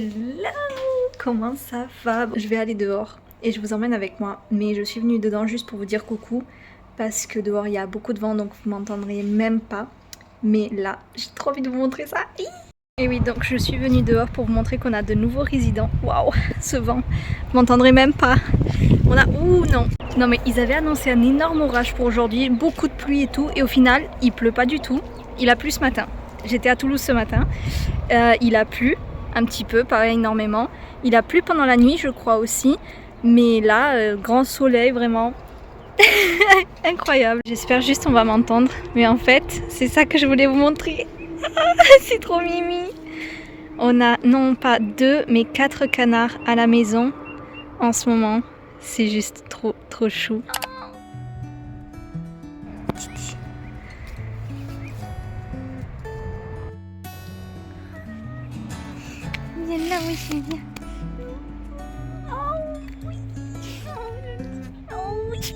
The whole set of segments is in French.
Hello! Comment ça va? Je vais aller dehors et je vous emmène avec moi. Mais je suis venue dedans juste pour vous dire coucou parce que dehors il y a beaucoup de vent donc vous m'entendrez même pas. Mais là, j'ai trop envie de vous montrer ça. Et oui, donc je suis venue dehors pour vous montrer qu'on a de nouveaux résidents. Waouh, ce vent, vous m'entendrez même pas. On a... Ouh non! Non mais ils avaient annoncé un énorme orage pour aujourd'hui, beaucoup de pluie et tout. Et au final, il pleut pas du tout. Il a plu ce matin. J'étais à Toulouse ce matin. Il a plu un petit peu, pas énormément. Il a plu pendant la nuit, je crois aussi. Mais là, grand soleil, vraiment. Incroyable. J'espère juste on va m'entendre. Mais en fait, c'est ça que je voulais vous montrer. C'est trop mimi. On a non pas 2 mais 4 canards à la maison en ce moment. C'est juste trop chou. Viens là, oui, viens. Oh oui. Oh oui.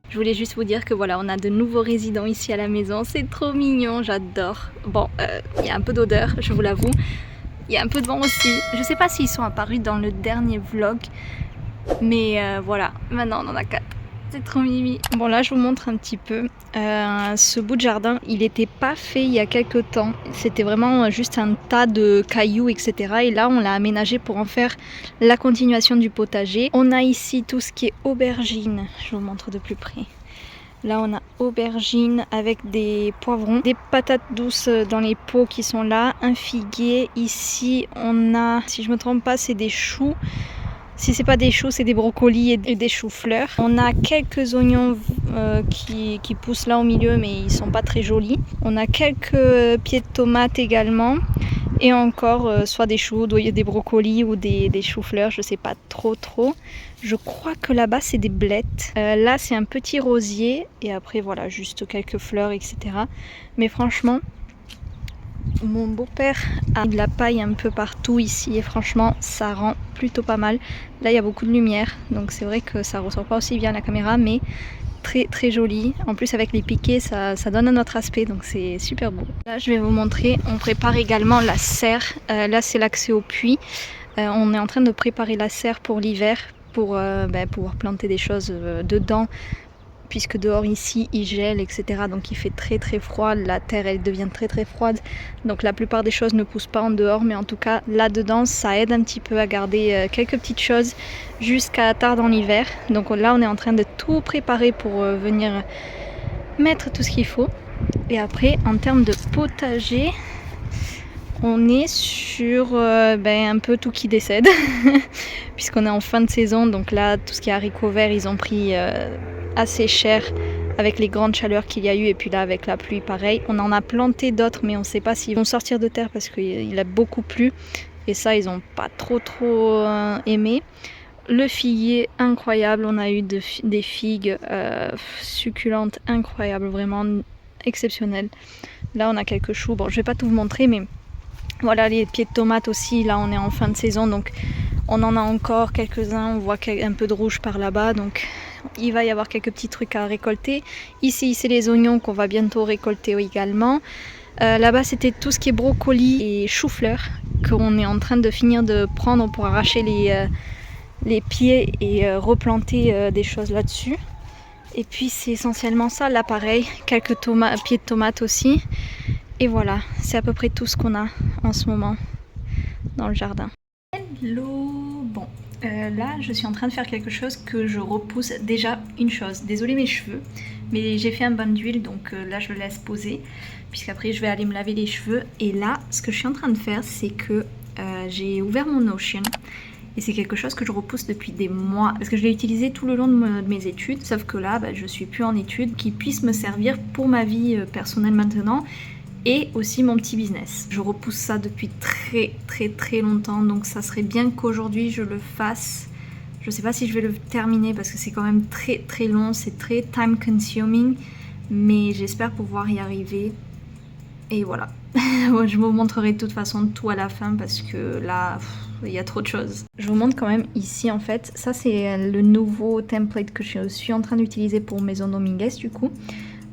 Je voulais juste vous dire que voilà, on a de nouveaux résidents ici à la maison. C'est trop mignon, j'adore. Bon, il y a un peu d'odeur, je vous l'avoue. Il y a un peu de vent aussi. Je sais pas s'ils sont apparus dans le dernier vlog. Mais voilà, maintenant on en a 4. C'est trop mimi. Bon là je vous montre un petit peu. Ce bout de jardin, il n'était pas fait il y a quelques temps. C'était vraiment juste un tas de cailloux, etc. Et là on l'a aménagé pour en faire la continuation du potager. On a ici tout ce qui est aubergine. Je vous montre de plus près. Là on a aubergine avec des poivrons, des patates douces dans les pots qui sont là, un figuier. Ici on a, si je me trompe pas, c'est des choux. Si c'est pas des choux, c'est des brocolis et des choux-fleurs. On a quelques oignons qui poussent là au milieu, mais ils sont pas très jolis. On a quelques pieds de tomates également. Et encore, soit des choux, des brocolis ou des choux-fleurs, je sais pas trop. Je crois que là-bas, c'est des blettes. Là, c'est un petit rosier. Et après, voilà, juste quelques fleurs, etc. Mais franchement... Mon beau-père a de la paille un peu partout ici et franchement ça rend plutôt pas mal. Là il y a beaucoup de lumière donc c'est vrai que ça ressort pas aussi bien à la caméra mais très joli. En plus avec les piquets ça donne un autre aspect donc c'est super beau. Là je vais vous montrer, on prépare également la serre. Là c'est l'accès au puits. On est en train de préparer la serre pour l'hiver pour pouvoir planter des choses dedans. Puisque dehors ici il gèle etc, donc il fait très froid, la terre elle devient très froide, donc la plupart des choses ne poussent pas en dehors, mais en tout cas là dedans ça aide un petit peu à garder quelques petites choses jusqu'à tard dans l'hiver. Donc là on est en train de tout préparer pour venir mettre tout ce qu'il faut. Et après en termes de potager, on est sur un peu tout qui décède puisqu'on est en fin de saison, donc là tout ce qui est haricots verts ils ont pris assez cher avec les grandes chaleurs qu'il y a eu et puis là avec la pluie pareil. On en a planté d'autres mais on ne sait pas s'ils vont sortir de terre parce qu'il a beaucoup plu et ça ils n'ont pas trop aimé. Le figuier incroyable, on a eu des figues succulentes incroyables, vraiment exceptionnelles. Là on a quelques choux, bon je vais pas tout vous montrer mais voilà, les pieds de tomates aussi, là on est en fin de saison donc on en a encore quelques-uns, on voit un peu de rouge par là-bas donc il va y avoir quelques petits trucs à récolter. Ici c'est les oignons qu'on va bientôt récolter également. Là-bas c'était tout ce qui est brocoli et chou-fleur qu'on est en train de finir de prendre pour arracher les pieds et replanter des choses là-dessus. Et puis c'est essentiellement ça, là pareil, quelques pieds de tomates aussi. Et voilà, c'est à peu près tout ce qu'on a en ce moment dans le jardin. Hello! Bon, là je suis en train de faire quelque chose que je repousse déjà une chose. Désolée mes cheveux, mais j'ai fait un bain d'huile donc là je le laisse poser puisqu'après je vais aller me laver les cheveux. Et là, ce que je suis en train de faire, c'est que j'ai ouvert mon Notion. Et c'est quelque chose que je repousse depuis des mois parce que je l'ai utilisé tout le long de mes études. Sauf que là, je suis plus en études, qui puisse me servir pour ma vie personnelle maintenant. Et aussi mon petit business. Je repousse ça depuis très longtemps, donc ça serait bien qu'aujourd'hui je le fasse. Je sais pas si je vais le terminer parce que c'est quand même très long, c'est très time consuming, mais j'espère pouvoir y arriver. Et voilà. Je vous montrerai de toute façon tout à la fin parce que là, il y a trop de choses. Je vous montre quand même ici en fait, ça c'est le nouveau template que je suis en train d'utiliser pour Maison Dominguez du coup.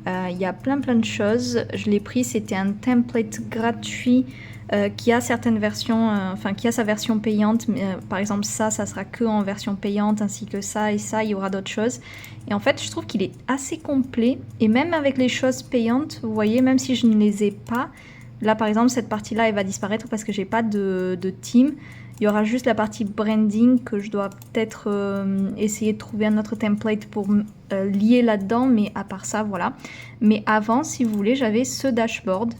Il y a plein de choses. Je l'ai pris, c'était un template gratuit qui a certaines versions, enfin qui a sa version payante. Mais, par exemple ça sera que en version payante, ainsi que ça et ça, il y aura d'autres choses. Et en fait, je trouve qu'il est assez complet. Et même avec les choses payantes, vous voyez, même si je ne les ai pas, là par exemple cette partie-là, elle va disparaître parce que j'ai pas de theme. Il y aura juste la partie branding que je dois peut-être essayer de trouver un autre template pour lier là-dedans, mais à part ça, voilà. Mais avant, si vous voulez, j'avais ce dashboard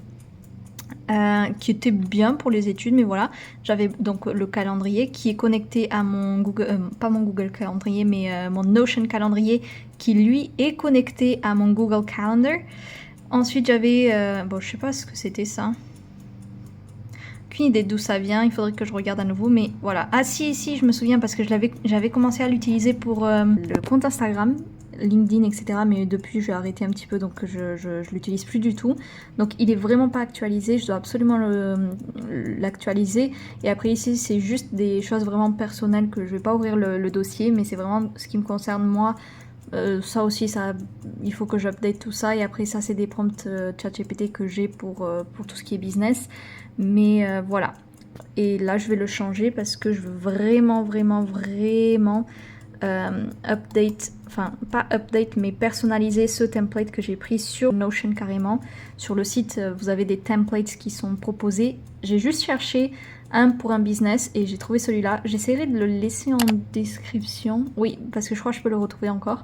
qui était bien pour les études, mais voilà. J'avais donc le calendrier qui est connecté à mon Google, pas mon Google Calendrier, mais mon Notion Calendrier qui lui est connecté à mon Google Calendar. Ensuite, j'avais, bon, je sais pas ce que c'était ça. Aucune idée d'où ça vient, il faudrait que je regarde à nouveau, mais voilà. Ah si, je me souviens parce que j'avais commencé à l'utiliser pour le compte Instagram, LinkedIn, etc. Mais depuis, j'ai arrêté un petit peu, donc je l'utilise plus du tout. Donc il est vraiment pas actualisé, je dois absolument l'actualiser. Et après ici, c'est juste des choses vraiment personnelles que je vais pas ouvrir le dossier, mais c'est vraiment ce qui me concerne moi. Ça aussi, il faut que j'update tout ça. Et après ça, c'est des prompts ChatGPT que j'ai pour tout ce qui est business. Mais voilà. Et là, je vais le changer parce que je veux vraiment update, enfin pas update, mais personnaliser ce template que j'ai pris sur Notion carrément. Sur le site, vous avez des templates qui sont proposés. J'ai juste cherché un pour un business et j'ai trouvé celui-là. J'essaierai de le laisser en description. Oui, parce que je crois que je peux le retrouver encore.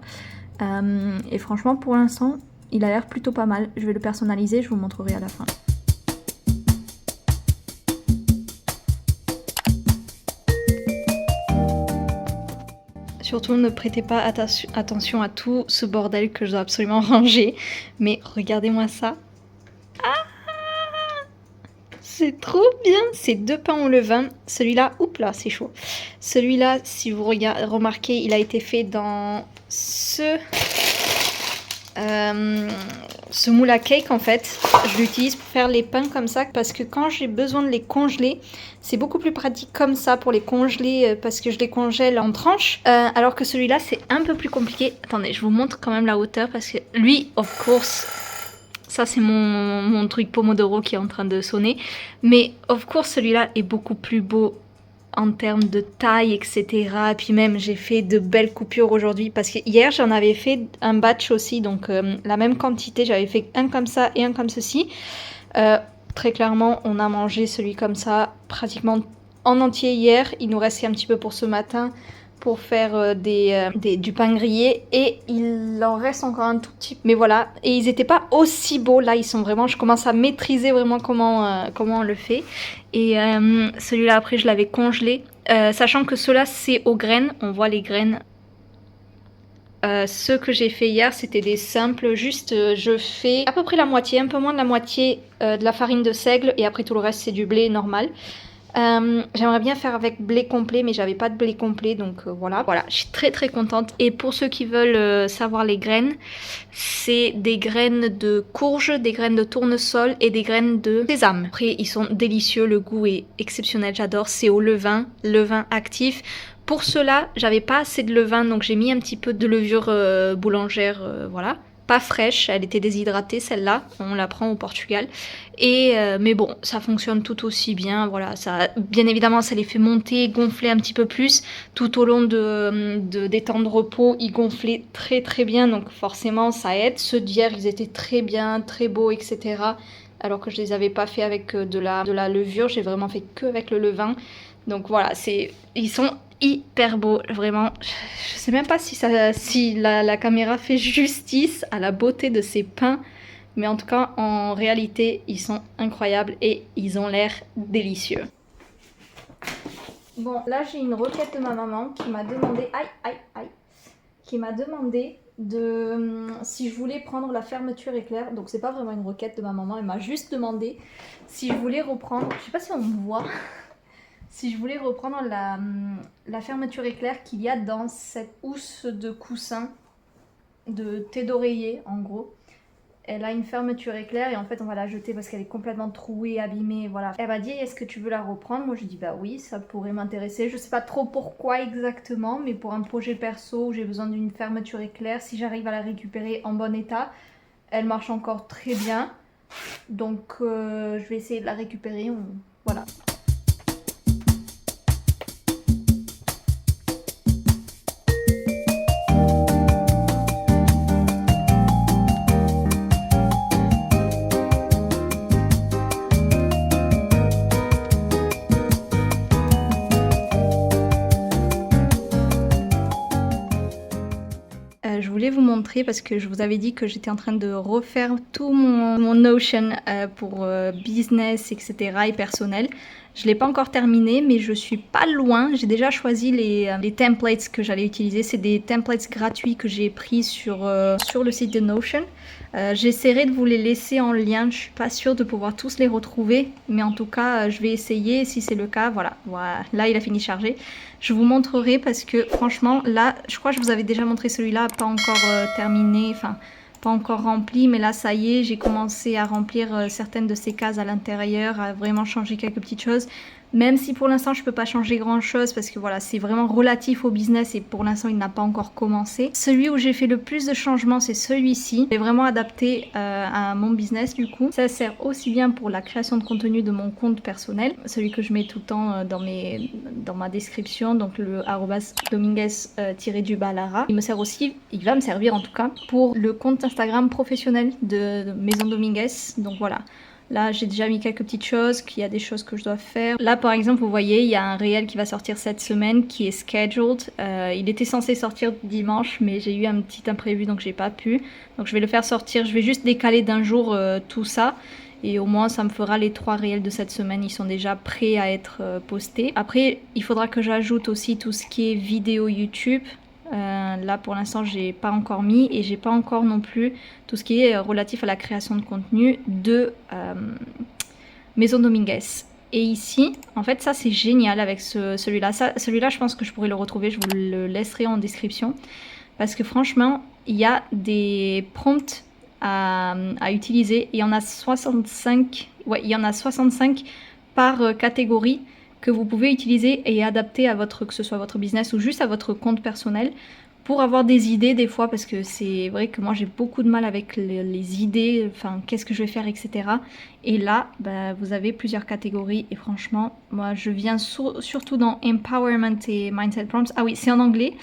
Et franchement, pour l'instant, il a l'air plutôt pas mal. Je vais le personnaliser, je vous montrerai à la fin. Surtout ne prêtez pas attention à tout ce bordel que je dois absolument ranger. Mais regardez-moi ça. Ah, c'est trop bien. C'est 2 pains au levain. Celui-là, oups là, c'est chaud. Celui-là, si vous remarquez, il a été fait dans ce moule à cake en fait. Je l'utilise pour faire les pains comme ça parce que quand j'ai besoin de les congeler, c'est beaucoup plus pratique comme ça pour les congeler parce que je les congèle en tranches. Alors que celui-là c'est un peu plus compliqué. Attendez, je vous montre quand même la hauteur parce que lui, of course, ça c'est mon truc Pomodoro qui est en train de sonner. Mais of course celui-là est beaucoup plus beau en termes de taille, etc. Puis même, j'ai fait de belles coupures aujourd'hui parce que hier, j'en avais fait un batch aussi, donc la même quantité. J'avais fait un comme ça et un comme ceci. Très clairement, on a mangé celui comme ça pratiquement en entier hier. Il nous restait un petit peu pour ce matin pour faire du pain grillé et il en reste encore un tout petit peu. Mais voilà, et ils n'étaient pas aussi beaux. Là, ils sont vraiment, je commence à maîtriser vraiment comment on le fait. Et celui-là, après, je l'avais congelé. Sachant que ceux-là, c'est aux graines. On voit les graines. Ceux que j'ai fait hier, c'était des simples. Juste, je fais à peu près la moitié, un peu moins de la moitié de la farine de seigle. Et après, tout le reste, c'est du blé normal. J'aimerais bien faire avec blé complet, mais j'avais pas de blé complet, donc voilà. Voilà, je suis très contente. Et pour ceux qui veulent savoir les graines, c'est des graines de courge, des graines de tournesol et des graines de sésame. Après, ils sont délicieux, le goût est exceptionnel, j'adore. C'est au levain actif. Pour cela, j'avais pas assez de levain, donc j'ai mis un petit peu de levure boulangère, voilà. Pas fraîche, elle était déshydratée celle-là, on la prend au Portugal. Et mais bon, ça fonctionne tout aussi bien, voilà. Ça, bien évidemment, ça les fait monter, gonfler un petit peu plus. Tout au long des temps de repos, ils gonflaient très bien, donc forcément ça aide. Ceux d'hier, ils étaient très bien, très beaux, etc. Alors que je les avais pas fait avec de la levure, j'ai vraiment fait que avec le levain. Donc voilà, ils sont hyper beau, vraiment. Je sais même pas si la caméra fait justice à la beauté de ces pains, mais en tout cas en réalité ils sont incroyables et ils ont l'air délicieux. Bon, là j'ai une requête de ma maman qui m'a demandé qui m'a demandé si je voulais prendre la fermeture éclair. Donc c'est pas vraiment une requête de ma maman, elle m'a juste demandé si je voulais reprendre, je sais pas si on me voit, si je voulais reprendre la fermeture éclair qu'il y a dans cette housse de coussin de thé d'oreiller en gros. Elle a une fermeture éclair et en fait on va la jeter parce qu'elle est complètement trouée, abîmée, voilà. Elle m'a dit est-ce que tu veux la reprendre? Moi je dis bah oui, ça pourrait m'intéresser. Je sais pas trop pourquoi exactement, mais pour un projet perso où j'ai besoin d'une fermeture éclair, si j'arrive à la récupérer en bon état, Elle marche encore très bien. Donc je vais essayer de la récupérer. Voilà. Je voulais vous montrer parce que je vous avais dit que j'étais en train de refaire tout mon Notion pour business, etc. et personnel. Je ne l'ai pas encore terminé, mais je suis pas loin. J'ai déjà choisi les templates que j'allais utiliser. C'est des templates gratuits que j'ai pris sur le site de Notion. J'essaierai de vous les laisser en lien. Je suis pas sûre de pouvoir tous les retrouver, mais en tout cas, je vais essayer. Si c'est le cas, voilà. Là, il a fini de charger. Je vous montrerai parce que franchement, là, je crois que je vous avais déjà montré celui-là, pas encore terminé, enfin, pas encore rempli, mais là, ça y est, j'ai commencé à remplir certaines de ces cases à l'intérieur, à vraiment changer quelques petites choses. Même si pour l'instant je peux pas changer grand chose parce que voilà, c'est vraiment relatif au business et pour l'instant il n'a pas encore commencé. Celui où j'ai fait le plus de changements, c'est celui-ci. C'est vraiment adapté à mon business du coup. Ça sert aussi bien pour la création de contenu de mon compte personnel, celui que je mets tout le temps dans ma description, donc le @dominguez-lara. Il me sert aussi, il va me servir en tout cas, pour le compte Instagram professionnel de Maison Dominguez. Donc voilà. Là, j'ai déjà mis quelques petites choses, qu'il y a des choses que je dois faire. Là, par exemple, vous voyez, il y a un réel qui va sortir cette semaine, qui est scheduled. Il était censé sortir dimanche, mais j'ai eu un petit imprévu, donc j'ai pas pu. Donc je vais le faire sortir, je vais juste décaler d'un jour tout ça. Et au moins, ça me fera les 3 réels de cette semaine. Ils sont déjà prêts à être postés. Après, il faudra que j'ajoute aussi tout ce qui est vidéo YouTube. Là pour l'instant j'ai pas encore mis et j'ai pas encore non plus tout ce qui est relatif à la création de contenu de Maison Dominguez. Et ici, en fait ça c'est génial avec celui-là. Celui-là je pense que je pourrais le retrouver, je vous le laisserai en description. Parce que franchement, il y a des prompts à utiliser et il y en a 65, ouais, il y en a 65 par catégorie que vous pouvez utiliser et adapter à que ce soit votre business ou juste à votre compte personnel pour avoir des idées des fois parce que c'est vrai que moi j'ai beaucoup de mal avec les idées, enfin qu'est-ce que je vais faire, etc. Et là, bah, vous avez plusieurs catégories et franchement, moi je viens surtout dans Empowerment et Mindset Prompts. Ah oui, c'est en anglais.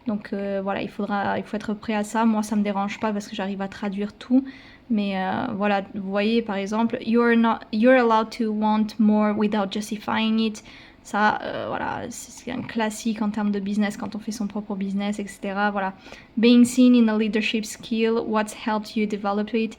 Donc voilà, il faut être prêt à ça. Moi, ça me dérange pas parce que j'arrive à traduire tout. Mais voilà, vous voyez par exemple, you're allowed to want more without justifying it. Ça, voilà, c'est un classique en termes de business quand on fait son propre business, etc. Voilà, being seen in a leadership skill, what's helped you develop it.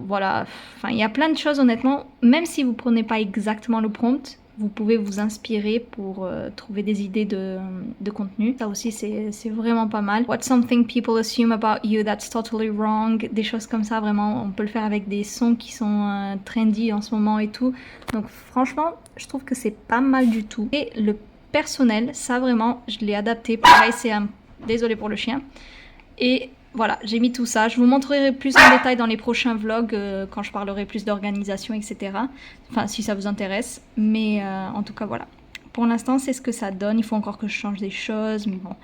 Voilà, enfin, il y a plein de choses honnêtement. Même si vous prenez pas exactement le prompt, vous pouvez vous inspirer pour trouver des idées de contenu. Ça aussi, c'est vraiment pas mal. What's something people assume about you that's totally wrong? Des choses comme ça, vraiment, on peut le faire avec des sons qui sont trendy en ce moment et tout. Donc franchement, je trouve que c'est pas mal du tout. Et le personnel, ça vraiment, je l'ai adapté. Pareil, désolé pour le chien. Et voilà, j'ai mis tout ça. Je vous montrerai plus en détail dans les prochains vlogs quand je parlerai plus d'organisation, etc. Enfin, si ça vous intéresse. Mais en tout cas, voilà. Pour l'instant, c'est ce que ça donne. Il faut encore que je change des choses. Mais bon,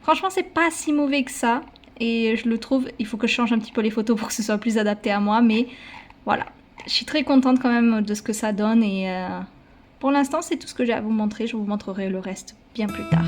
franchement, c'est pas si mauvais que ça. Et je le trouve, il faut que je change un petit peu les photos pour que ce soit plus adapté à moi. Mais voilà, je suis très contente quand même de ce que ça donne. Et pour l'instant, c'est tout ce que j'ai à vous montrer. Je vous montrerai le reste bien plus tard.